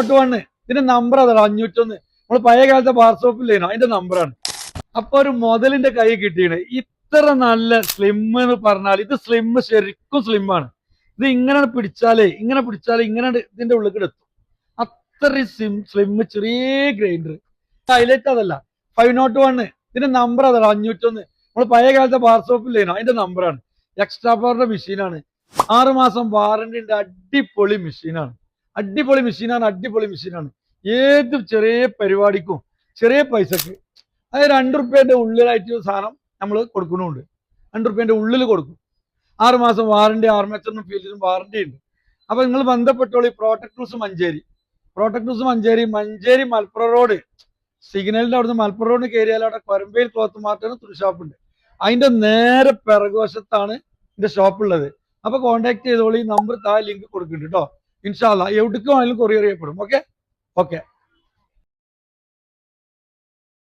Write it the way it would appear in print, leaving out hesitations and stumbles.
Not 1 ഇതിന്റെ number അതാണ് 501. നമ്മൾ പഴയ കാലത്തെ വാട്സപ്പില്ലേനോ അതിന്റെ നമ്പറാണ്. അപ്പൊ ഒരു മുതലിന്റെ കൈ കിട്ടിയാണ്. ഇത്ര നല്ല സ്ലിം എന്ന് പറഞ്ഞാൽ ഇത് സ്ലിം, ശരിക്കും സ്ലിം ആണ്. ഇത് ഇങ്ങനെ പിടിച്ചാലേ ഇങ്ങനെ ഇതിന്റെ ഉള്ളിൽ എത്തും. അത്രയും സ്ലിം, ചെറിയ ഗ്രൈൻഡർ. ഹൈലൈറ്റ് അതല്ല, 501 ഇതിന്റെ നമ്പർ അതാണ് 501. നമ്മൾ പഴയ കാലത്തെ വാട്സപ്പില്ലേനോ അതിന്റെ നമ്പറാണ്. എക്സ്ട്രാ പവറിന്റെ മെഷീനാണ്. 6 മാസം വാറന്റി ഉണ്ട്. അടിപൊളി മെഷീനാണ്. അടിപൊളി മെഷീനാണ്. ഏത് ചെറിയ പരിപാടിക്കും ചെറിയ പൈസക്ക്, അതായത് 2 റുപ്യന്റെ ഉള്ളിലായിട്ട് സാധനം നമ്മൾ കൊടുക്കുന്നുണ്ട്. 2 റുപ്യന്റെ ഉള്ളിൽ കൊടുക്കും. 6 മാസം വാറന്റി, ആർമേച്ചറിനും ഫീൽഡിനും വാറന്റി ഉണ്ട്. അപ്പൊ നിങ്ങൾ ബന്ധപ്പെട്ടോളി. പ്രോട്ടക്ടൂസ് മഞ്ചേരി, മലപ്പുറം റോഡ്, സിഗ്നലിന്റെ അവിടുന്ന് മലപ്പുറം റോഡിന് കയറിയാൽ അവിടെ കൊരമ്പയിൽ ക്ലോത്ത് മാർട്ടിന് ഒരു ഷോപ്പുണ്ട്. അതിന്റെ നേരെ പിറകുവശത്താണ് എന്റെ ഷോപ്പ് ഉള്ളത്. അപ്പൊ കോൺടാക്ട് ചെയ്തോളി. നമ്പർ താഴെ ലിങ്ക് കൊടുക്കുന്നുണ്ട് കേട്ടോ. ഇൻഷാ അല്ലാഹ് എവിടേക്കും ആയാലും കൊറിയർ ചെയ്യപ്പെടും. ഓക്കെ.